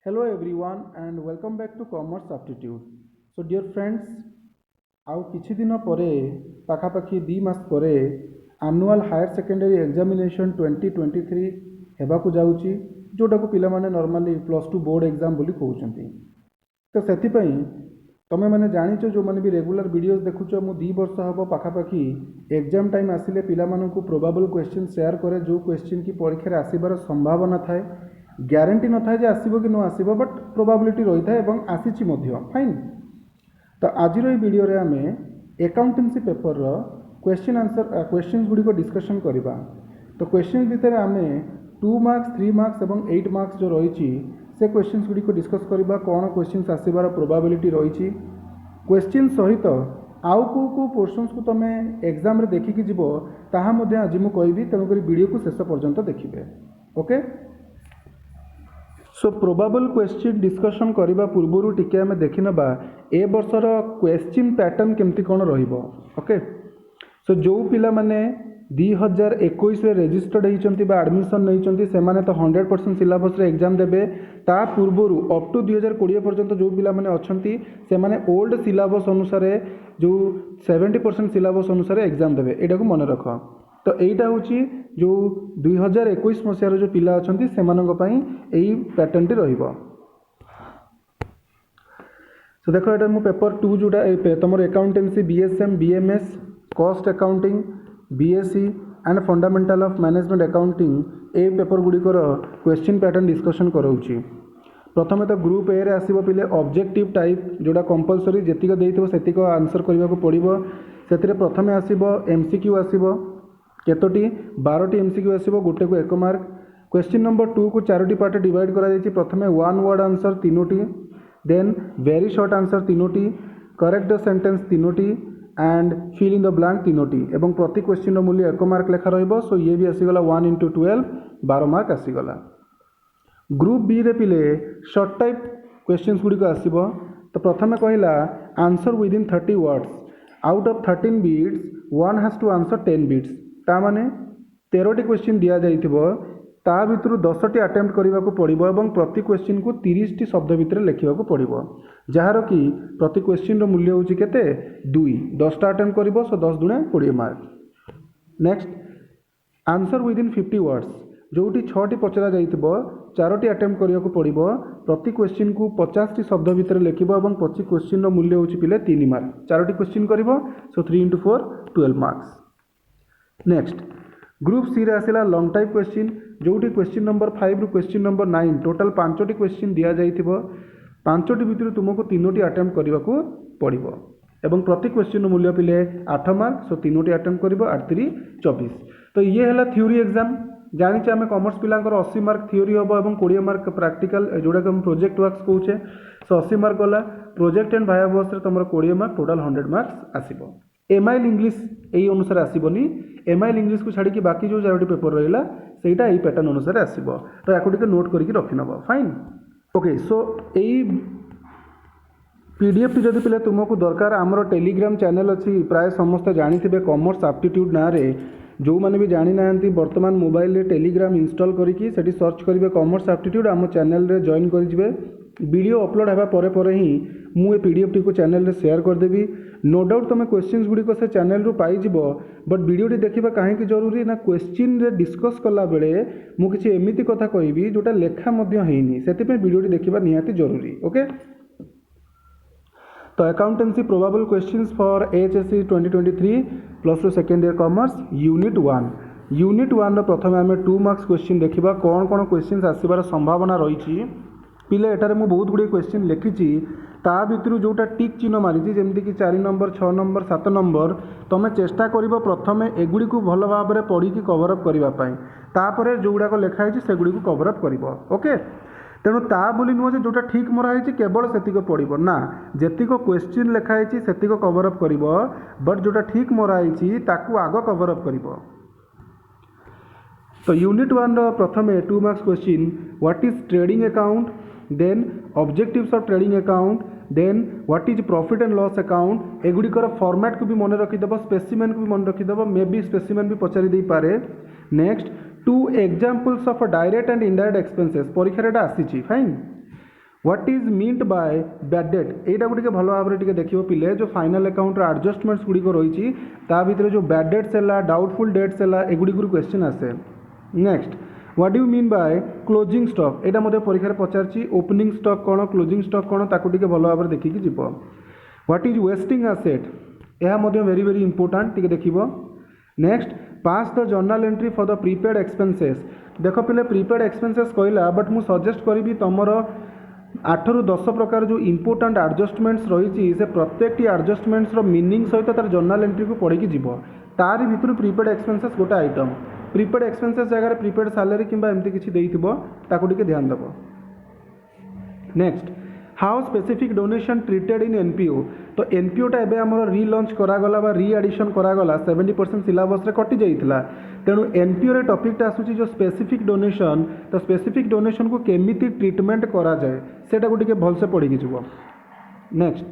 Hello everyone and welcome back to Commerce Aptitude. So dear friends, ଆଉ କିଛି ଦିନ ପରେ ପାଖାପାଖି 2 ମାସ ପରେ ଆନୁଆଲ ହାୟର ସେକେଣ୍ଡାରୀ ଏକ୍ଜାମିନେସନ୍ 2023 ହେବାକୁ ଯାଉଛି, ଯେଉଁଟାକୁ ପିଲାମାନେ ନର୍ମାଲି +2 ବୋର୍ଡ଼ ଏକ୍ଜାମ୍ ବୋଲି କହୁଛନ୍ତି। ତ ସେଥିପାଇଁ ତୁମେମାନେ ଜାଣିଛ, ଯେଉଁମାନେ ବି ରେଗୁଲାର ଭିଡ଼ିଓଜ୍ ଦେଖୁଛ, ମୁଁ 2 ବର୍ଷ ହେବ ପାଖାପାଖି ଏକ୍ଜାମ୍ ଟାଇମ୍ ଆସିଲେ ପିଲାମାନଙ୍କୁ ପ୍ରୋବାବଲ୍ କ୍ୱେଶ୍ଚିନ୍ ସେୟାର କରେ, ଯେଉଁ କ୍ୱେଶ୍ଚିନ୍ କି ପରୀକ୍ଷାରେ ଆସିବାର ସମ୍ଭାବନା ଥାଏ। ଗ୍ୟାରେଣ୍ଟି ନଥାଏ ଯେ ଆସିବ କି ନ ଆସିବ, ବଟ୍ ପ୍ରୋବାବିଲିଟି ରହିଥାଏ ଏବଂ ଆସିଛି ମଧ୍ୟ। ଫାଇନ୍। ତ ଆଜିର ଏହି ଭିଡ଼ିଓରେ ଆମେ ଆକାଉଣ୍ଟାନ୍ସି ପେପରର କ୍ୱେଶ୍ଚିନ୍ସ ଗୁଡ଼ିକ ଡିସ୍କସନ୍ କରିବା। ତ କ୍ୱେଶ୍ଚିନ୍ସ ଭିତରେ ଆମେ 2 ମାର୍କ୍ସ, 3 ମାର୍କ୍ସ ଏବଂ 8 ମାର୍କ୍ସ ଯେଉଁ ରହିଛି ସେ କ୍ୱେଶ୍ଚିନ୍ସ ଗୁଡ଼ିକ ଡିସ୍କସ୍ କରିବା। କ'ଣ କ୍ୱେଶ୍ଚିନ୍ସ ଆସିବାର ପ୍ରୋବାବିଲିଟି ରହିଛି, କ୍ୱେଶ୍ଚିନ୍ ସହିତ ଆଉ କେଉଁ ପୋର୍ସନ୍ସକୁ ତୁମେ ଏକ୍ଜାମ୍ରେ ଦେଖିକି ଯିବ ତାହା ମଧ୍ୟ ଆଜି ମୁଁ କହିବି, ତେଣୁକରି ଭିଡ଼ିଓକୁ ଶେଷ ପର୍ଯ୍ୟନ୍ତ ଦେଖିବେ। ଓକେ। सो प्रोबाबल क्वेश्चन डिस्कसन करने पूर्व टिके आम देखिनबा ए वर्षर क्वेश्चन पैटर्न केमती कौन रहिबो। ओके। सो जो पिला माने 2021 रे रजिस्टर्ड होइचंती बा एडमिशन नैचंती सेमाने तो 100% सिलेबस रे एग्जाम देबे। ता पूर्वरु अप टू 2020 पर्यंत जो पिला माने अछंती सेमाने ओल्ड सिलेबस अनुसार जो 70% सिलेबस अनुसार एग्जाम देबे। एटा को मन रख। तो यहीटा हूँ जो 2021 मसीहार जो पिला अच्छा से पैटर्न टी रहिबो। सो देखो ये मु पेपर 2 जोटा तुम accountancy BSM BMS cost accounting BSC and fundamental of management accounting ए पेपर गुड़िकर क्वेश्चन पैटर्न डिस्कशन कराऊँगी। प्रथम तो ग्रुप ए रे आसीबो पिले ऑब्जेक्टिव टाइप जोटा कंपलसरी जेतिक देइथिबो सेतिक आंसर करबा को पड़िबो। सेतिरे प्रथम आसीबो एमसीक्यू आसीबो केतोटी 12टी एमसीक्यू आसीबो, गोटे को 1 मार्क। क्वेश्चन नंबर 2 को 4टी पार्ट डिवाइड करा जायछि। प्रथमे 1 वर्ड आंसर 3टी, देन वेरी शॉर्ट आंसर 3टी, करेक्ट द सेंटेंस 3टी and fill in the blank 3टी एवं प्रति क्वेश्चन मूल्य 1 मार्क लेखा रहिबो। सो ये भी आसीगला 1 × 12 12 मार्क आसीगला। ग्रुप बी रे पिले शॉर्ट टाइप क्वेश्चंस गुड़िक आसीबो। तो प्रथमे कहला answer within 30 words, out of 13 bits one has to answer 10 bits. ता माने 13टी क्वेश्चन दिया जाइथिबो, ता भितरु 10टी अटेम्प्ट करबा को पड़िबो एवं प्रति क्वेश्चन को 30टी शब्द भितर लिखिबा को पड़िबो, जहार कि प्रति क्वेश्चन रो मूल्य होची केते 2। 10टा अटेम्प्ट करिबो, so 10 × 20 mark. Next answer within 50 वर्ड्स, जोटी 6टी पचरा जाइथिबो 4टी अटेम्प्ट करिया को पड़िबो, प्रति क्वेश्चन को 50टी शब्द भितर लिखिबो एवं प्रति क्वेश्चन रो मूल्य होची पिले 3 मार्क। 4टी क्वेश्चन करिबो, so 3 × 4 12 marks. Next group C रे आसिला लॉन्ग टाइप क्वेश्चन, जोटी क्वेश्चन नंबर 5 रु क्वेश्चन नंबर 9 टोटल 5टी क्वेश्चन दिया जाइथिबो। 5टी भितर तुमको 3टी अटेम्प्ट करबा को पड़िबो एवं प्रति क्वेश्चन मूल्य पिले 8 मार्क। सो 3टी अटेम्प्ट करिबो 8 × 3 = 24। तो ये हैला थ्योरी एग्जाम। जानिचे आमे कॉमर्स पिलांकर 80 मार्क थ्योरी होबो एवं 20 मार्क प्रैक्टिकल, जोटा हम प्रोजेक्ट वर्क्स कहूचे। सो 80 मार्क गला प्रोजेक्ट एंड भाया वर्क्स रे तमरो 20 मार्क, टोटल 100 मार्क्स आसीबो। एमआईएल इंग्लिश यही अनुसार आसबनी। एमआईएल इंग्लिश को छाड़ी बाकी जो 4टी पेपर रहा सेटा यही पैटर्न अनुसार आसब। तो या नोट करके रखी नब। फाइन। ओके। सो यही पीडीएफ टी जदि पिले तुमको दरकार, आमर टेलीग्राम चैनल अच्छी, प्राय समस्ते जानी कॉमर्स एप्टीट्यूड ना रे। जो मैंने भी जानी ना बर्तमान मोबाइल रे टेलीग्राम इंस्टॉल करके सर्च करेंगे कॉमर्स एप्टीट्यूड, आम चैनल रे जॉइन करेंगे। वीडियो अपलोड होगा पर ही मुझे पीडीएफ टी को चैनल रे शेयर करदेवी। नो डाउट तुम क्वेश्चंस गुड़िक से चैनल रू पाइब, बट वीडियो देखा कहीं जरूरी ना, क्वेश्चन रे डिस्कस कला बेले मुझे एमती कथा कहबी जोटा लेखा होनी, से वीडियो देखा निहाती जरूरी। ओके। तो accountancy probable questions for HSC 2023 +2 second year commerce unit 1। Unit 1 प्रथम आम 2 मार्क्स क्वेश्चन देखा कौन कौन क्वेश्चन आसबार संभावना रही। पिले एटारे मु बहुत गुड़े क्वेश्चन लिखी, ता भितर जोटा टिक चिन्ह मारी जमीक कि 4 नंबर 6 नंबर 7 नंबर तुम्हें चेष्टा कर प्रथम एगुड़ी को भल भाव में पढ़ी कवरअप करने, तापर जो गुड़ाक लिखाई से गुड़ी को कवरअप कर। ओके। तेणु ता बोली नुह जोटा ठीक मराई केवल सेतिक पढ़ो ना, जेतिक क्वेश्चन लिखाई से कवरअप कर, बट जोटा ठीक मराई ताकू आग कवरअप कर। तो यूनिट 1 प्रथम 2 marks question, what is trading account, then objectives of trading account, then what is profit and loss account. एगुड़िकर फॉर्मेट को भी मन रखीदेव, स्पेसिमेन को भी मन रखीदेव, मे बी स्पेसिमेन भी पचारि दे पारे। Next 2 examples of direct and indirect expenses परीक्षा आसी। Fine. What is meant by bad debt एटा गोटे भल भाव में देखिए पिले जो फाइनाल अकाउंट एडजस्टमेंट्स गुड़िक रही भितर जो बैड डेट्स है डाउटफुल डेट्स है एगुड़ी क्वेश्चन आसे। Next what do mean by closing stock एटा मध्य परीक्षा पचार ओपनिंग स्टॉक कौन क्लोजिंग स्टॉक कौन ताकू टिके भल भाव में देखिकी जीव। व्हाट इज वेस्टिंग एसेट यह मध्य वेरी वेरी इंपोर्टेंट टिके देखिबो। Next pass the journal entry for the prepaid expenses देख पिले प्रीपेड एक्सपेंसेस कहला बट मु सजेस्ट करी तुमर 8 ରୁ 10 प्रकार जो इंपोर्टेंट एडजस्टमेंट्स रही से प्रत्येक एडजस्टमेंट्स मीनिंग सहित तार जर्नल एंट्री को पढ़ी जीव तारि भितर प्रीपेड एक्सपेंसेस गोटे आइटम प्रीपेड एक्सपेंसेस जगह प्रीपेड सैलरी किंबा एमती किसी देइथिबो ताकू टिके ध्यान देबो। Next how specific donation treated in NPO तो एनपीओटा एबे हमर रीलॉन्च करागला बा री एडिशन करागला 70% सिलेबस रे कटि जाइथिला तेणु एनपीओ रे टॉपिक आसूची जो स्पेसिफिक डोनेशन तो स्पेसिफिक डोनेशन को केमिति ट्रीटमेंट करा जाए सेटा को टिके भल से पढ़ी जीवो। Next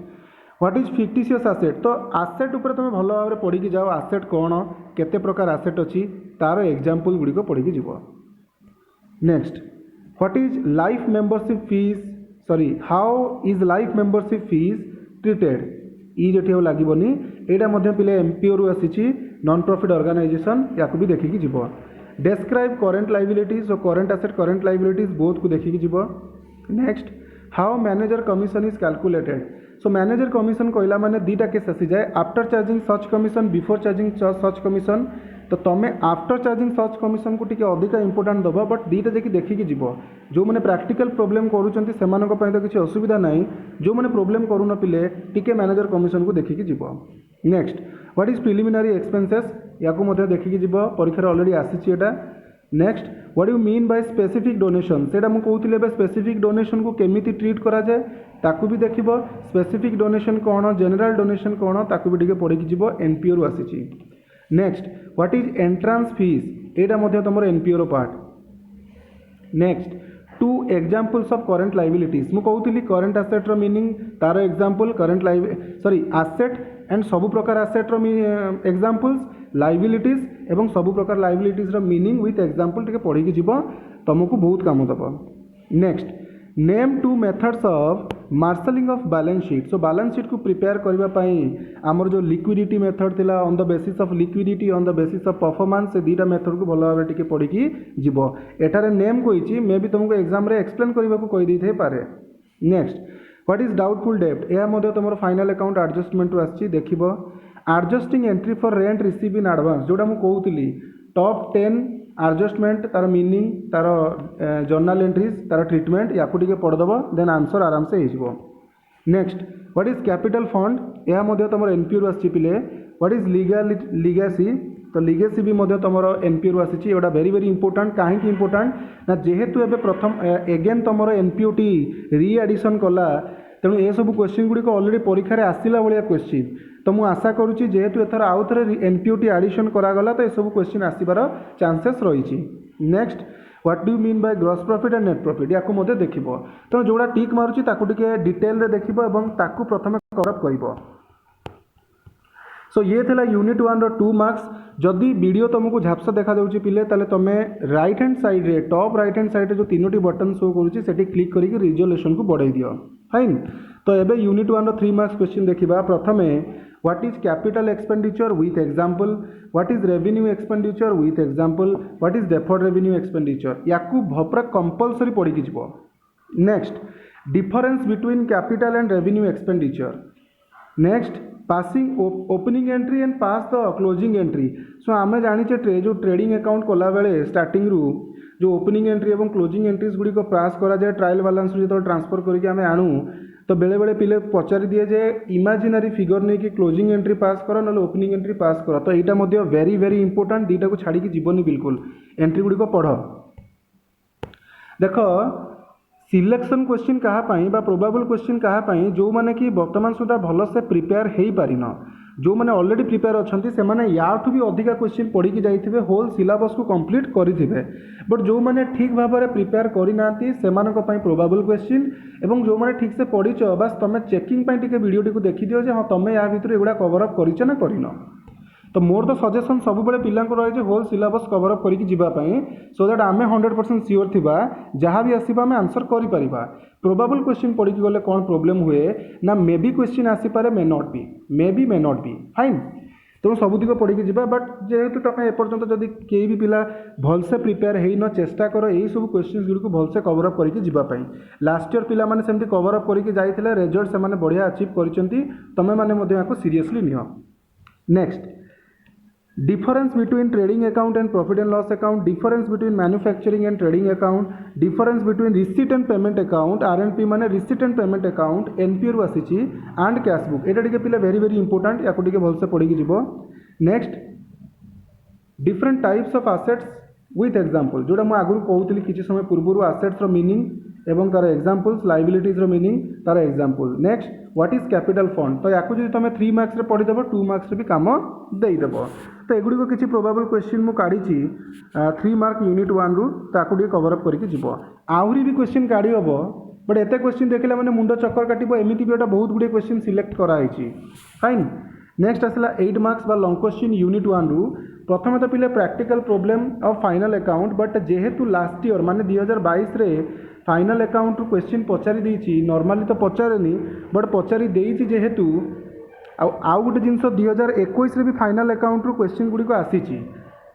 what is fictitious asset तो एसेट ऊपर तुम भल भाव में पढ़ी जाओ एसेट कौन केते प्रकार एसेट अच्छी तार एग्जांपल गुड़ी पढ़ी जीवो। Next what is life membership fees sorry how is life membership fees treated ये लगभग यहाँ पिले एमपीओ रु आसी नॉन प्रॉफिट ऑर्गेनाइजेशन या भी देखिकी जीव। डेस्क्राइब करेंट लाइबिलिटीज और current asset current liabilities both को देखिकी जीव। Next how manager commission is calculated so manager commission कहला माने दीटा केस आसी जाए आफ्टर चार्जिंग सच कमिशन बिफोर चार्जिंग सच कमिशन तो तुम्हें आफ्टर चार्जिंग सच कमिशन को टिके अधिका इंपोर्टेंट दब बट दीटा जैक देखिकी जीव जो मैंने प्रैक्टिकल प्रोब्लेम करूँच तो किसी असुविधा ना जो मैंने प्रोब्लेम करूँ पिले टिके मैनेजर कमिशन को देखिकी जीव। Next what is preliminary expenses या देखिकी जीव परीक्षा ऑलरेडी आसी एटा। Next what you mean by specific donation सेटा मु कहूतिले स्पेसिफिक डोनेशन को केमिति ट्रीट करा जाए ताकू भी देखिबो स्पेसिफिक डोनेशन कौन जनरल डोनेशन कौन ताकू भी टिके पढ़ी जीव एनपीओ रु आसी। Next what is entrance fees एटा मध्य तुम एनपीओ रो part. Next 2 examples of current liabilities मु कहूतिली करेंट एसेट रो मीनिंग तार एग्जांपल करेंट एसेट एंड सबु प्रकार एसेट रो एग्जांपल्स लाइबिलिटीज एवं सबु प्रकार लाइबिलिटीज रो मीनिंग विथ एग्जांपल टिके पढ़ी जीव तुमको बहुत काम दब। Next name 2 methods of marshalling of balance sheet so balance sheet को प्रिपेयर करने आमर जो लिक्विडिटी मेथड थिला on the basis of liquidity on the basis of performance से दीटा मेथड को भल भाव टिके पढ़ी जीव एठारे नेम कही मे भी तुमको एग्जाम रे एक्सप्लेन करने को कही दे पारे। नेक्स्ट व्हाट इज डाउटफुल डेब्ट यह मध्य तुम फाइनल अकाउंट एडजस्टमेंट रु आछि देखिबो। Adjusting entry for rent receive in advance जोटा मु कहूतिली टॉप 10 एडजस्टमेंट तार मीनिंग तार जर्नल एंट्रीज तार ट्रीटमेंट या पढ़दब देन आंसर आराम से हो। Next what is capital fund यह मध्य तुम एनपीओ रु आछि पिले। व्हाट इज लीगेसी तो लीगेसी भी मध्य तुम एनपीओ रु आछि एटा वेरी वेरी इंपोर्टेंट कहीं इंपोर्टेंट ना जेहेतु एबे प्रथम एगेन तुम एनपीओ टी री एडिशन कला तेणु ये सब क्वेश्चन गुड़िक ऑलरेडी परीक्षा आसला भाया क्वेश्चन तो मुझे आशा करुच्ची जेहेतु एथर आउ थे एनपीओ टी एडिशन करागला तो यह क्वेश्चन आसबार चांसेस रही। Next what do mean by gross profit and net profit या देख तेणु जोड़ा टिक मारुची डिटेल रे देखिबो एवं ताकू प्रथम करप करिबो। सो ये थिला यूनिट 1 रो 2 मार्क्स जदि वीडियो तुमको झापसा देखा जाउची पिले ताले तमे राइट हैंड साइड रे टॉप राइट हैंड साइड रे जो तीनोटी बटन शो करूची सेठी क्लिक करिक रिजोल्यूशन को बढ़ाई दियो फाइन। तो एबे यूनिट 1 रो 3 मार्क्स क्वेश्चन देखिबा। प्रथमे what is capital expenditure with example what is revenue expenditure with example what is deferred revenue expenditure याकू भपरा कंपलसरी पढ़ी कि जीवो। Next difference between capital and revenue expenditure. Next passing opening entry and pass the closing entry so आम जाचे जो trading account कला बेले स्टार्टिंग रु जो ओपनिंग एंट्री और क्लोजिंग एंट्रीज गुड़िक पास करा जाए ट्रायल बालांस जो ट्रांसफर करके आम आणु तो बेले बेले पिले पचारि दिए जे इमेजिनरी फिगर नहीं कि क्लोजिंग एंट्री पास कर ना ओपनिंग एंट्री पास कर तो यहाँ वेरी वेरी इंपोर्टेंट दीटा को छाड़ी जीवनी बिल्कुल एंट्री गुड़िक पढ़। देख सिलेक्शन क्वेश्चन कहाँ बा प्रोबेबल क्वेश्चन कहाँ जो मैंने कि वर्तमान सुधा भल से प्रिपेयर हो पारिन जो मैंने ऑलरेडी प्रिपेयर अच्छा से याठू भी अधिका क्वेश्चन पढ़ी जाइए होल सिलेबस को कंप्लीट करेंगे बट जो मैंने ठीक भाव में प्रिपेयर करना से प्रोबेबल क्वेश्चन एवं जो मैंने ठीक से पढ़ीच बस तुम चेकिंग वीडियो टी देखी दियो हाँ तुम या भितर एगुड़ा कवर अप कर तो मोर द सजेसन सब बड़े पिला रही होल सिलेबस कवर अप करके जीवाई सो दैट आम 100% सियोर थिबा जहाँ भी आसवा आम आंसर करें। प्रोबाबल क्वेश्चन पढ़ी गले कौन प्रोब्लेम हुए ना मे बी क्वेश्चन आसीपे मे नॉट बी फाइन तेणु सबुतिक पढ़ी जा बट जेहेतु तुम एपर्तंत जदि कई भी पिला भलसे प्रिपेयर हो न चेष्टा कर यही सब क्वेश्चन गुड़ी भलसे कवर अप करके जीवाई लास्ट ईयर पिला माने सेमती कवर अप करके जाइए रिजल्ट से बढ़िया अचीव करछंती तमे माने seriously neo. Next difference between trading account and profit and loss account, difference between manufacturing and trading account, difference between receipt and payment account, RNP माने receipt and payment account, NPO रु आसीची and cash book एटा टिके पिला very very important याको टिके भलसे पढ़ी जीवो। Next different types of assets with example जोड़ा मु आगु कहूतली किछि समय पूर्व assets रो मीनिंग एवं तार एग्जांपल्स लायबिलिटीज रो मीनिंग तार example. Next what is capital fund तो याकू जदि तुम 3 मार्क्स रे पढ़ी देबो 2 मार्क्स रे भी काम देई देबो। तो एगुडी को किछि प्रोबेबल क्वेश्चन मु काढी छी 3 मार्क यूनिट 1 रु ताकू डी कवर अप करके जीवो। आहुरी भी क्वेश्चन काढी हबो बट एते क्वेश्चन देखिला माने मुंडो चक्कर काटिबो एमिति भी एटा बहुत गुडे क्वेश्चन सिलेक्ट करा आइछि फाइन। नेक्स्ट आसला 8 मार्क्स बा लॉन्ग क्वेश्चन यूनिट 1 रु प्रथम तो पिले practical problem of final account but जेहेतु लास्ट ईयर माने 2022 रे फाइनल अकाउंट क्वेश्चन पचारि देइछि नॉर्मली तो पचारेनी बट पचारि देइछि जेहेतु आउ गोटे जिनस 2021 रे भी फाइनल अकाउंट क्वेश्चन गुडी को आसीछि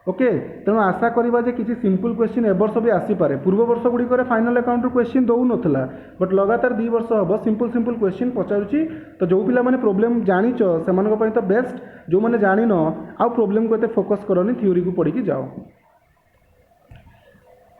ओके तेणु आशा करवा जे किसी सिंपल क्वेश्चन ए वर्ष भी आसीपे पूर्व वर्ष गुड़ी फाइनल अकाउंट क्वेश्चन दौ नथिला बट लगातार 2 वर्ष हम सिंपल सिंपल क्वेश्चन पचारुची तो जो पिला माने प्रॉब्लम जानिच से तो बेस्ट जो मैंने जान आउ प्रॉब्लम को एते फोकस करनी थ्योरी को पढ़ी जाओ।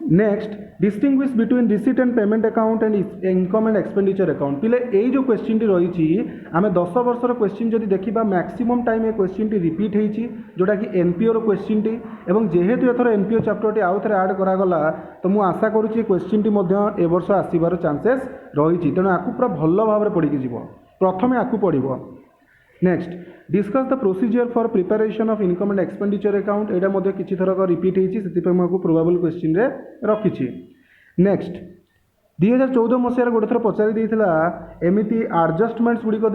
Next distinguish between receipt and payment account and income and expenditure account पिले यही जो क्वेश्चन टी रही आम 10 वर्षर क्वेश्चन जदि देखा मैक्सिमम टाइम ये क्वेश्चन टी रिपीट होती जोटा कि एनपीओ क्वेश्चन टी एवं जेहेतु एथर एनपीओ चैप्टर टी आउ थे आड करागला तो मुझे आशा करुँच क्वेश्चन टी ए वर्ष आसबार चांसेस रही तेणु आपको पूरा भल भाव में पढ़ी जीव प्रथम आपको पढ़ो। Next discuss the procedure for preparation of income and expenditure account एटा किसी थरक रिपीट होती प्रोबेबल क्वेश्चन रे रखी। नेक्स्ट 2014 मसीह गोटे थर पचारि देइथिला एमिति एडजस्टमेंट्स गुड़िक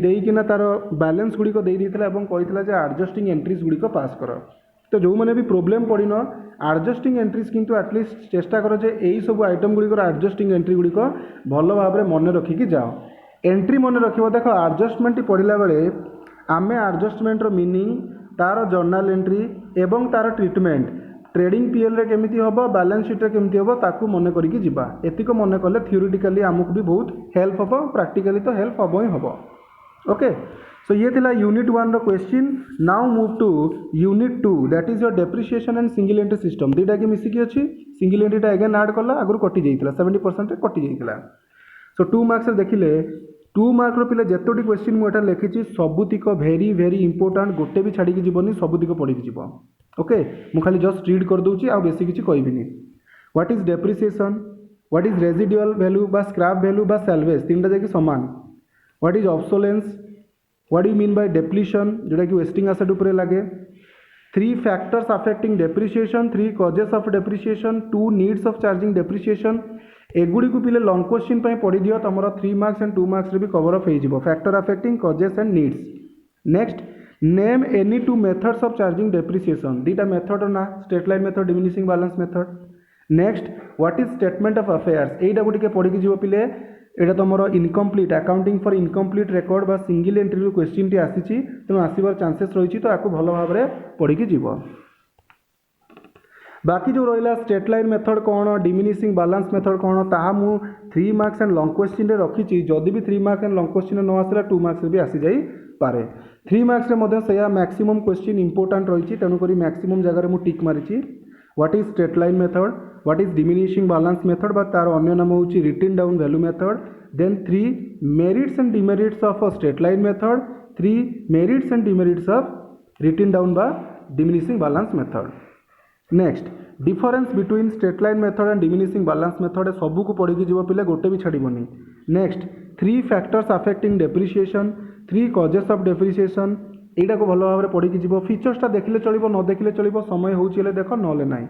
देकिना तार बैलेंस गुड़िक देइथिला एवं कहिथिला जे एडजस्टिंग एंट्रीज गुड़िक पास कर तो जो मैंने भी प्रोब्लेम पड़न एडजस्टिंग एंट्रीज किंतु एटलिस्ट चेष्टा कर जे एई सब आइटम गुड़िक एडजस्टिंग एंट्री गुड़िक भल भाव में मन रखिकी जाओ। एंट्री मन रखिबो देख एडजस्टमेंट पढ़ला बेले आमे एडजस्टमेंट रो मीनिंग तार जर्नल एंट्री एवं तार ट्रीटमेंट ट्रेडिंग पीएल रे केमिति होबो बैलेंस शीट रे केमिति होबो ताकू मन करिकी जिबा एतिको मन कले थ्योरेटिकली आमको भी बहुत हेल्प होबो प्रैक्टिकली तो हेल्प होबो ही होबो। ओके सो ये थिला यूनिट 1 रो question. Now move to unit 2 that is your depreciation and single entry system दीटा के मिसिकी अछि सिंगल एंट्री टा अगेन ऐड करला आगु कटि जाइतिला 70% रे कटि जाइतिला। सो 2 मार्क्स देखिले 2 मार्क पिले जेतोटी क्वेश्चन मुझे लिखी सबुतिक भेरी भेरी इंपोर्टाट गोटे भी छाड़ी जीवन सबुतिक पढ़ी जीव। ओके मु खाली जस्ट रीड कर दूची आ बेसी किसी कहबिनी। What is depreciation what is residual value बा स्क्रैप वैल्यू बा सैल्वेज तीन टा सामान। What is obsolescence what you mean by depletion जोटा कि वेस्टिंग एसेट उपरे लगे। 3 factors affecting depreciation 3 causes of depreciation 2 needs of charging depreciation एगुड़ी को पिले लॉन्ग क्वेश्चन पढ़ी दियो तुम 3 मार्क्स एंड 2 मार्क्स भी कवर अप हो factor affecting causes and needs. Next name any 2 methods of charging depreciation दीटा मेथड ना straight line method diminishing balance method. Next what is statement of affairs एटा को पढ़ी जीव पिले एटा तुम incomplete accounting for incomplete record बा सिंगल एंट्री क्वेश्चन टी आसी तेणु आसबार चांसेस रही तो आपको भल भाव में पढ़ी जीव। बाकी जो रहा स्ट्रेट लाइन मेथड कौन डिमिनिशिंग बैलेंस मेथड कौन ताहा मु 3 मार्क्स एंड लॉन्ग क्वेश्चन रे रखी जदि भी 3 मार्क्स एंड लॉन्ग क्वेश्चन न आसला 2 मार्क्स भी आसी जाई पारे। 3 मार्क्स रे मध्य से मैक्सिमम क्वेश्चन इंपोर्टेंट रही तेणुक मैक्सिमम जगह मु टिक मारी। What is straight line method what is diminishing balance method बा तार अन्य नाम होची written down value method. Then 3 merits and demerits of a straight line method 3 merits and demerits of written down बा diminishing balance method. Next difference between straight line method and diminishing balance method सबू को पढ़ी जीव पिले गोटे भी छाड़बनी। Next 3 factors affecting depreciation 3 causes of depreciation यहाँ को भल भाव में पढ़ी जीव फीचर्सटा देखले चलो न देखले चलो समय होले देख ना ना।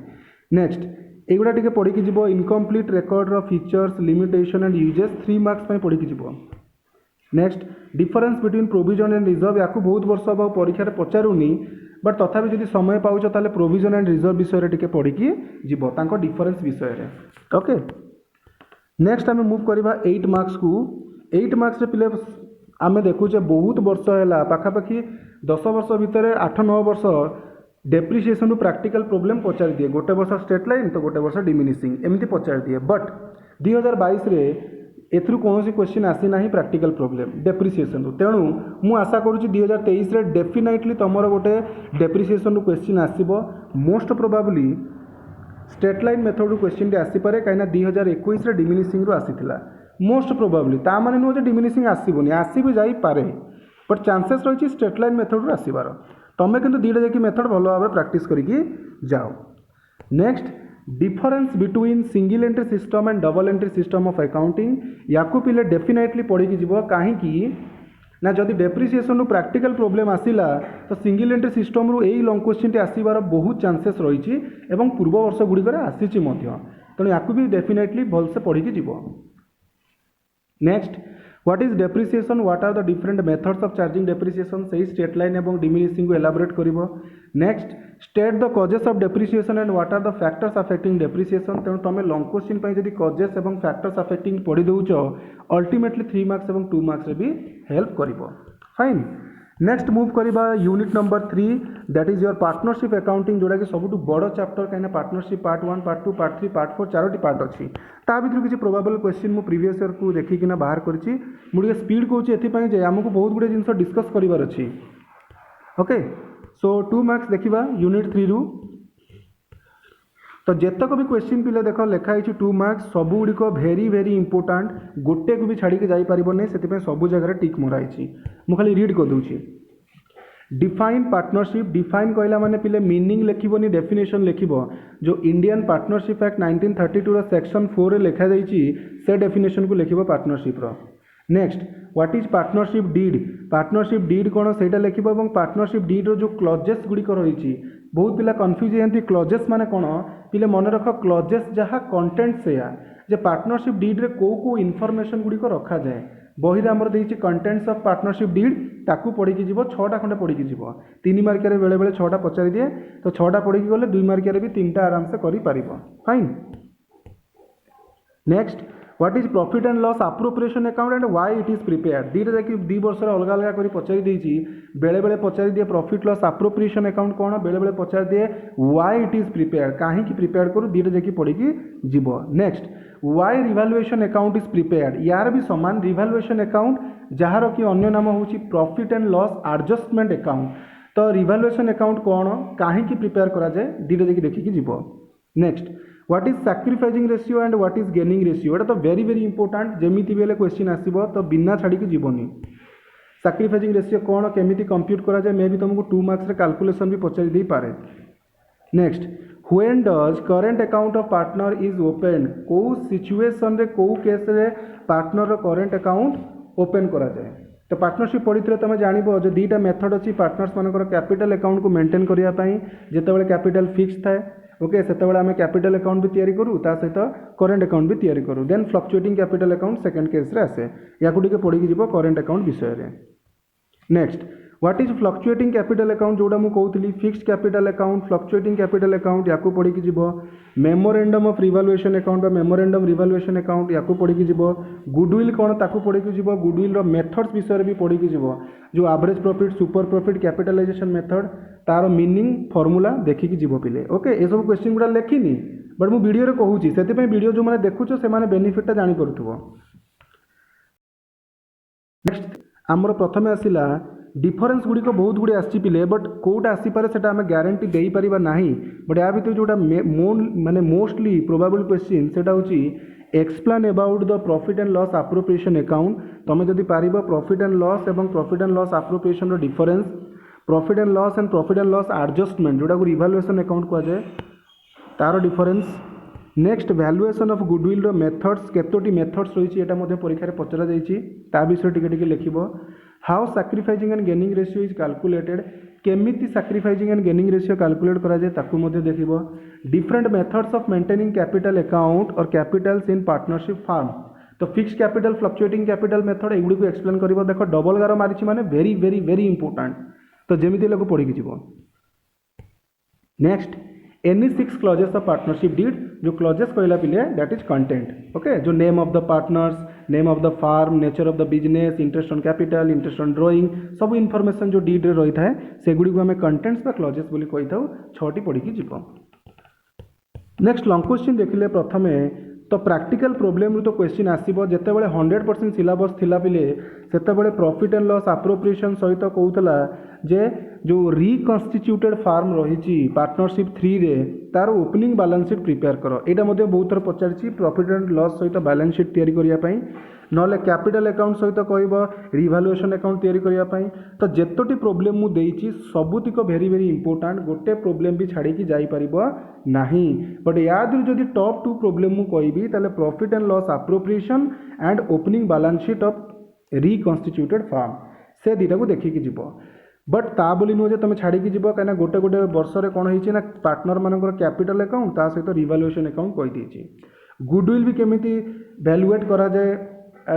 नेक्स्ट एगुड़ा टे पढ़ी जीव incomplete record features limitation and uses 3 marks पढ़ी जीव। Next difference between provision and reserve या बहुत वर्ष अब परीक्षा पचारूनी बट तथापि जदि समय पाउछ ताले प्रोविजन एंड रिजर्व विषय टिके पढ़ी जीव तांको डिफरेंस विषय ओके। नेक्स्ट आम मूव करवा 8 मार्क्स को 8 मार्क्स पिले आम देखुचे बहुत वर्ष है पाखापाखि 10 वर्ष भितर 8-9 वर्ष डेप्रिसिएशन प्रैक्टिकल प्रॉब्लम पचार दिए गोटे वर्ष स्ट्रेट लाइन तो गोटे वर्ष डिमिनिशिंग एमती पचार दिए बट 2022 रे एथरू कौन क्वेश्चन आसी ना प्रैक्टिकल प्रॉब्लम डेप्रिसिएशन तेणु मु आशा करुँच 2023 रे डेफिनेटली तुमर गोटे डेप्रिसिएशन क्वेश्चन आसो most probably straight line method question टी आसीपे कहीं 2021 डिमिनिशिंग आसीला मोस्ट प्रोबाबली ता माने नुह डिमिनिशिंग आसबनी आसी भी जापे बट चांसेस रही स्ट्रेट लाइन मेथड आसबार तुम किंतु दुईटा जाकि मेथड भल भाव प्रैक्टिस करके जाओ। Next difference between single entry system and double entry system of accounting या पिले डेफिनेटली पढ़ी जीव कहीं ना जदि डेप्रिसिएशन प्रैक्टिकल प्रॉब्लम आसिला तो सिंगल एंट्री सिस्टम रू यही लॉन्ग क्वेश्चन टी आसबार बहुत चांसेस रही पूर्व वर्ष गुड़िक आसी तेणु या भी डेफिनेटली भलसे पढ़ी जीव। Next what is depreciation what are the different methods of charging depreciation सही स्ट्रेट लाइन एवं डिमिनिशिंग को एलाबोरेट करिवो। Next state the causes of depreciation and what are the factors affecting depreciation तेणु तुम लॉन्ग क्वेश्चन पर जब causes एवं factors affecting पढ़ी दौच अल्टीमेटली 3 मार्क्स एवं 2 मार्क्स भी हेल्प करिवो फाइन। नेक्स्ट मूव करवा unit number 3 that is your partnership accounting जोड़ा कि सबुठ बड़ चैप्टर कहीं partnership part 1 part 2 part 3 part 4 Charoti part अच्छी ता भर किसी प्रोबेबल क्वेश्चन मु प्रीवियस ईयर को देखिकिना बाहर करी मुझे स्पीड कौच एपाई आमको बहुत गुड़े जिन डिस्कस करार अच्छी ओके। सो 2 मार्क्स देखा यूनिट 3 रु तो जेतक भी क्वेश्चन पिले देख लिखाई 2 मार्क्स सबुगुड़िक भेरी भेरी इंपोर्टाट गोटे को भी छाड़ी जापर नहीं से सब जगह टिक मराई मु खाली रीड कर दूची। डिफाइन पार्टनरशिप डिफाइन कहला माने पिले मीनिंग लिखबनी डेफिनेशन लिख जो इंडियन पार्टनरशिप एक्ट 1932 सेक्शन 4 रे लिखा जाइए से डेफिनेशन को लिख पार्टनरशिप रो। Next what is partnership deed कौन से लिख पार्टनरशिप डीड जो क्लजेस गुड़िक रही बहुत पिला कन्फ्यूज होती क्लजेस माने कौन पिले मन रख क्लजेस जहाँ कंटेंट से जे पार्टनरशिप डीड रे को इनफॉरमेशन गुड़िक रखा जाए बही आमर देती कंटेंट्स ऑफ पार्टनरशिप डीड ताकू पढ़ी जीव 6टा खंडे पढ़ी जीव 3 मार्किया बेले बेले 6टा पचारि दिए तो 6टा पढ़ी गले 2 मार्किया भी 3टा आराम से करि पारिबो fine. Next what is profit and loss appropriation account and why it is prepared दीटा जाकि 2 वर्ष अलग अलग कर पचारि देछि बेले बेले पचारि दिए प्रॉफिट लॉस अप्रोप्रिएशन अकाउंट कौन बेले बेले पचारि दिए व्हाई इट इज प्रिपेयर्ड कहीं प्रिपेयर करू दीटा जाकि पढ़ी जीव। Next why revaluation account is prepared यार भी समान रिवैल्यूएशन अकाउंट जार कि अन्य नाम हूँ profit and loss adjustment account तो रिवैल्यूएशन अकाउंट कौन कहीं प्रिपेयर करा जाए दीटा जाकि देखिकी जीव। Next what is sacrificing ratio and what is gaining ratio एटा तो वेरी वेरी इंपोर्टेंट जमीती बेले क्वेश्चन आसीबो तो बिना छाड़ी की जीवनी सैक्रिफाइजिंग रेशियो कौन केमिति कंप्यूट करा जाए मे भी तुमको 2 मार्क्स रे कैलकुलेशन भी पचारि दे पारे। Next when does current account of partner is open को सिचुएशन रे को केस रे पार्टनर रो करेंट अकाउंट ओपन करा जाए तो पार्टनरशिप पढ़ी तुम जानव जो 2टा मेथड अच्छी पार्टनर्स मानकर कैपिटल अकाउंट को मेंटेन करने जिते कैपिटल फिक्स थाए ओके से आम कैपिटल अकाउंट भी तैयारी करूँ ता सहित करेंट अकाउंट भी तैयारी करूँ then fluctuating capital account second case रे आसे या टिके पढ़ी जीव करेंट अकाउंट विषय रे। Next what is fluctuating capital account जोड़ा मुझे कहती fixed capital account fluctuating capital account या पढ़ी जीव memorandum of revaluation account memorandum revaluation account या पढ़ी जीव गुडविल कौन ताकू पढ़ी जीव गुडविल मेथड्स विषय भी पढ़ी जीव जो average profit super profit capitalisation method तार मीनिंग फॉर्मूला देखिकी जीव पिले ओके ये सब क्वेश्चन गुड़ा लिखिनी बट मु वीडियो रे कहूची से वीडियो जो मैंने देखुच से माने बेनिफिट जानी पड़ुथबो। नेक्स्ट आमर प्रथमे आसिला डिफरेंस गुड़िक बहुत गुड़े आसी पिले बट कौटा आसीपे से आम ग्यारंटी दे पारिबा नाही बट या भीतर जोटा माने मोस्टली प्रोबेबल क्वेश्चन सेटा होची explain about the profit and loss appropriation account तुम जदि पारिबो प्रॉफिट एंड लॉस एवं प्रॉफिट एंड लॉस अप्रोप्रिएशन रो difference profit and loss adjustment जोटा को रिवैल्यूएशन अकाउंट कह जाए तार difference. Next valuation of goodwill रो मेथड्स केतोटी मेथड्स रही है परीक्षा पचरा जा विषय टिके लिखिबो। How sacrificing and gaining ratio is calculated केमिति sacrificing and gaining ratio calculate करा जाए ताकू मध्य देखिबो। Different methods of maintaining capital account और कैपिटल्स इन पार्टनरशिप फार्म तो fixed capital fluctuating capital method एगुड़ी को एक्सप्लेन करिबो। देखो डबल गार मारिछि माने वेरी वेरी वेरी इंपोर्टेंट तो जेमिति लोग पढ़ी जीव। Next any 6 clauses of partnership deed, जो क्लॉजेस कहला पिले दैट इज कंटेंट। ओके, जो name of the partners, name of the firm, nature of the business, interest on capital, interest on drawing, सब information जो डीड रे रही है सेगुड़ी को आम कंटेंट्स बा क्लॉजेस बोली कही था। 6टी पढ़ी जीव। नेक्स्ट लॉन्ग क्वेश्चन देखिले प्रथमे तो प्रैक्टिकल प्रोब्लेम रू तो क्वेश्चन आसीबो जेतेबेले 100% सिलेबस थिला पिले सेतेबेले प्रॉफिट एंड लॉस एप्रोप्रिएशन सहित कहूतला जे जो रिकन्स्टिट्यूटेड फार्म रही पार्टनरशिप 3 रे तार ओपनिंग बैलेंस शीट प्रिपेयर करो। एटा मध्ये बहुत थर पचारछि प्रॉफिट एंड लॉस सहित बैलेंस शीट तैयारी करिया पई, नले कैपिटल अकाउंट सहित कहबो रिवैल्यूएशन अकाउंट तैयारी करिया पई। तो जेतोटी प्रोब्लेम मु देइछि सबुतिक वेरी वेरी इंपोर्टेंट, गोटे प्रोब्लेम भी छाड़ी की जाई परिबो नाही। बट याद जदि टॉप 2 प्रोब्लेम मु कहबी ताले profit and loss appropriation and opening balance sheet of reconstituted firm से दुटा को देखिकी जीव। बट ता बोली नुह जे तुम छाड़ी जीव कहीं गोटे गोटे वर्ष में कौन होती ना पार्टनर मानकर कैपिटल अकाउंट ता सहित रिवैल्यूएशन अकाउंट कही। गुडविल भी केमिति वैल्यूएट करा जाए,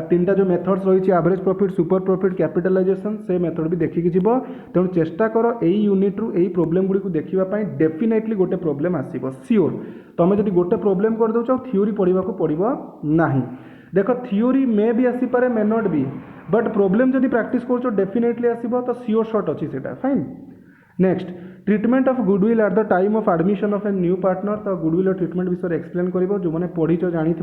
3टा जो मेथड्स रही average profit, super profit, capitalisation से मेथड भी देखिकी जीव। तेणु चेष्टा कर यही यूनिट रू यही प्रोब्लेम गुड़ी को देखापी डेफिनेटली गोटे प्रोब्लेम आसो सियोर। तुम जब गोटे प्रोब्लेम कर दौ थ्योरी पढ़ा पड़ो ना। देख थ्योरी मे भी आसीपे may not be, but problem जब प्रैक्टिस कर डेफिनेटली आसो तो सियोर शॉर्ट अच्छी से fine. Next treatment of goodwill at the time of admission of a new partner, तो गुडविल ट्रीटमेंट विषय एक्सप्लेन कर जो मैंने पढ़ी जानी।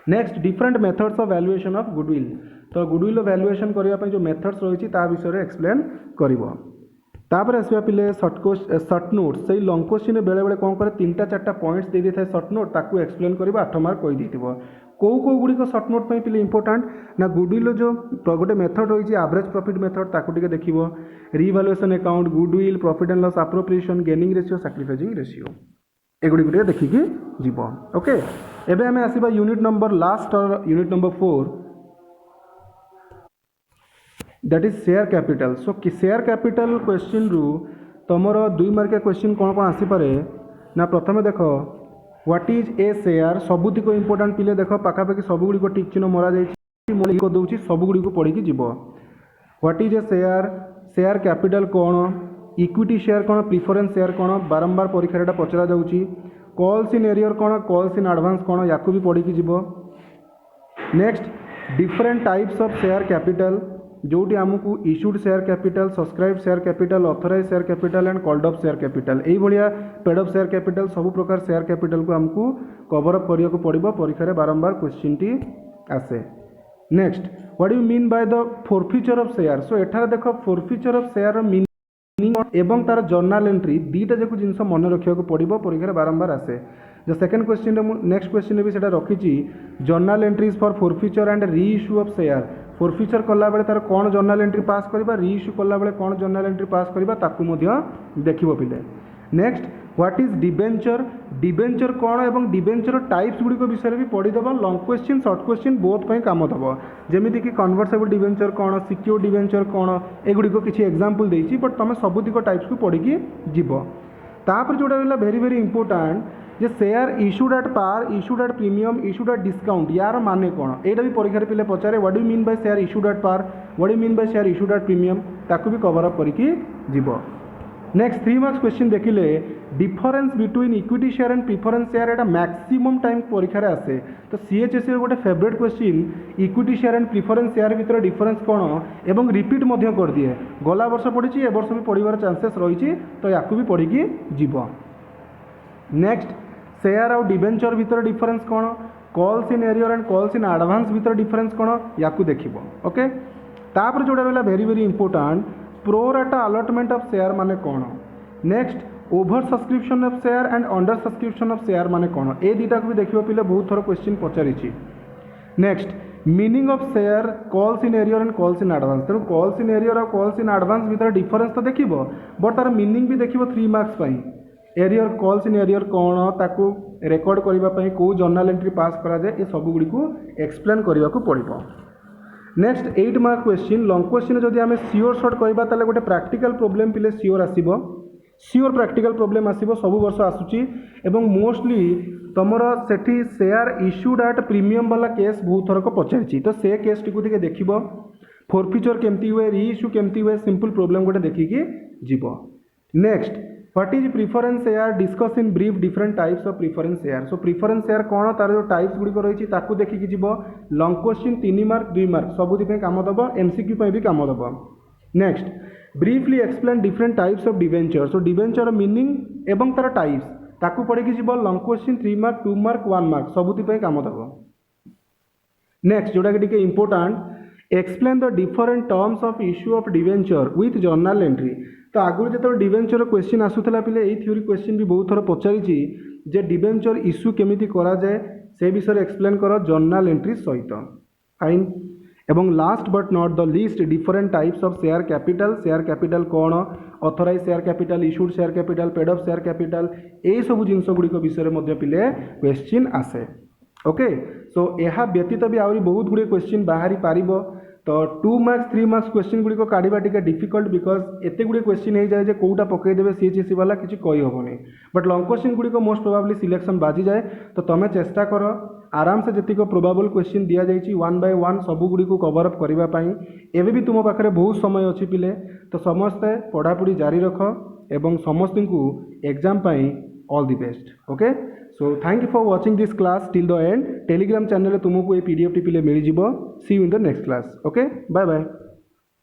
Next different methods of valuation of goodwill, तो गुडविल वैल्यूएशन करने जो मेथड्स रही विषय एक्सप्लेन कर। तापर आसवा पिले सर्ट नोट से लॉन्ग क्वेश्चन बेले बेले कौन करे 3टा 4टा पॉइंट्स दे देता है सर्ट नोट ताकू एक्सप्लेन कर 8 मार्क कही देथिबो। कौ गुड़िक सर्ट नोट पे पिले इंपोर्टेंट ना गुडविल जो गोटे मेथड रही एवरेज प्रॉफिट मेथड ताकू टिके देखिबो, revaluation account, goodwill, profit and loss appropriation, gaining ratio, sacrificing ratio, एगुड़ी टिके देखिकी जीव। ओके, एबे हमें आसीबा यूनिट नंबर लास्ट और unit number 4 that is share capital. So कि शेयर कैपिटल क्वेश्चन रू तुमर 2 मार्क क्वेश्चन कौन कौन आसीपे ना प्रथम देख व्हाट इज ए शेयर सबुति को इंपोर्टेंट पिले देख पाखापाखि सबुगुड़ी को टिक चिन्ह मरा जाइए सबुगुड़ी को पढ़ी जीव। What is a share, share capital कौन, इक्विटी शेयर कौन, प्रिफरेंस शेयर कौन, बारंबार परीक्षा पचरा जाउची। कॉल्स इन एरियर कौन, कॉल्स इन एडवांस कौन, या भी पढ़ी जीव। Next different types of share capital जोटी आमको issued share capital, subscribe share capital, authorise share capital and called up share capital, यही भाया पेड अप शेयर कैपिटल सब प्रकार शेयर कैपिटल को आमको कवर अप करने को पड़ो परीक्षा बारंबार क्वेश्चन टी आसे। Next what you mean by the forfeiture of share, so एठार देख फोरफिचर ऑफ शेयर मीनिंग एवं तार जर्नल एंट्री दीटा जाक जिन मन रखा पड़ो परीक्षा बारंबार आसे। जो सेकंड क्वेश्चन नेक्स्ट क्वेश्चन भी सेटा रखी journal entries for फोरफिचर and re issue of share, फोरफिचर कला बेले तार कौन जर्नल एंट्री पास करबा, री इश्यू कला बेले कौन जर्नल एंट्री पास करबा ताकू मध्य देखिबो पिले। Next what is debenture, debenture कौन एवं डिबेंचर टाइप्स गुड़ी को विषय भी पढ़ीदेव। Long question short question both पे काम दब जमीती कि कन्वर्सेबल डिबेंचर कौन, सिक्योर डिबेंचर कौन, एगुड़ी को किसी एग्जांपल देइछि बट तुम सबुतिक टाइप्स को पढ़ी जीव। तापर जोटा रहा वेरी वेरी इंपोर्टेंट जे share issued at par, issued at premium, issued at discount, यार माने कौन, एटा भी परीक्षा पिले पचारे what do mean by share issued at par, what do mean by share issued at premium, ताकू भी कवर अप करके जीव। नेक्स्ट 3 मार्क्स क्वेश्चन देखिले difference between equity share and preference share, एटा मैक्सिमम टाइम परीक्षा रे आसे। तो सीएचएससी गोटे favourite question equity share and preference share भितर डिफरेंस कौन एवं रिपीट मध्य कर दिए, गला वर्ष पढ़ी ए वर्ष भी पढ़ार चांसेस रही तो या भी पढ़ी जीव। नेक्स्ट शेयर और डिबेंचर भितर डिफरेंस कौन, calls in arrear and calls in advance भितर डिफरेंस कौन या देखिबो। ओके, तापर जोड़ा रहा very very important pro rata allotment of share माने कौन। Next over subscription of share and under subscription of share माने कौन, ए दुटा को भी देखिबो पिले बहुत थोड़ा क्वेश्चन पचारिछि। Next meaning of share, calls in arrear and calls in advance, तेणु कॉल्स इन एरियर और कॉल्स इन एडवांस भितर डिफरेंस तो देखिबो बट तार मीनिंग भी देखिबो 3 मार्क्स पाई। एरियर कॉल्स इन एरियर कौन ताकू रेकर्ड करने को जर्नल एंट्री पास करा जाए, ये सब गुड़ी को एक्सप्लेन करने को पड़ो। Next 8 mark question long question जदि आम सियोर सर्ट कहबा ताले गोटे प्रैक्टिकल प्रॉब्लम पिले सियोर आसीबो, सियोर प्रैक्टिकल प्रॉब्लम आसीबो सब वर्ष आसुची एवं मोस्टली तुमर सेठी शेयर इश्यूड एट प्रीमियम वाला केस बहुत थरक पचारिछि तो से केस टी को देखिबो, फोरफिचर केमती हुए, री इश्यू केमती हुए, सिंपल प्रॉब्लम गोटे देखिकी जीव। Next what is preference share discuss in brief different types of preference share so preference share कौन तार जो टाइप्स गुड़िक रही ताकू देखिकी जीव लॉन्ग क्वेश्चन 3 मार्क 2 मार्क सबुदी काम दब एमसीक्यू भी काम दब next briefly explain different types of debenture so debenture meaning एवं तार टाइप्स ताकू पढ़ी जीव long question 3 mark 2 mark 1 mark सबुदी काम दब नेक्स्ट जोटा कि टिके important explain the different terms of issue of debenture with journal entry तो आगुरी जो डिवेंचर क्वेश्चन आसूला पिले ये थ्योरी क्वेश्चन भी बहुत थर पचारि जे डिवेंचर इश्यू केमिति करा जाए से विषय एक्सप्लेन कर जर्नल एंट्री सहित फाइन एवं last but not the least different types of share capital कौन authorise share capital issued share capital paid off share capital ये सब जिनस गुड़िक विषय पिले क्वेश्चन आसे ओके सो यह व्यतीत भी आहरी बहुत गुड़े क्वेश्चन बाहरी पारिब तो 2 मार्क्स 3 मार्क्स क्वेश्चन गुड़िक काढ़ा टिके डिफिकल्ट बिकज एते गुड़े क्वेश्चन हो जाए कौटा पकईदेवे सीएचएससी वाला किसी कही हेनी बट लॉन्ग क्वेश्चन गुड़िक मोस्ट प्रोबाब्ली सिलेक्शन बाजी जाए तो तुम्हें चेष्टा कर आराम से जी प्रोबाबल क्वेश्चन दि जाइए 1 बाय 1 सब गुड़ी कवर अप करने एवं भी तुम पाखे बहुत समय अच्छी पिले तो समस्ते पढ़ापढ़ी जारी रख एवं समस्त को exam all the best okay so thank you for watching this class till the end Telegram channel तुमको ये पीडीएफ टी पिले मिल see you in the next class okay bye bye.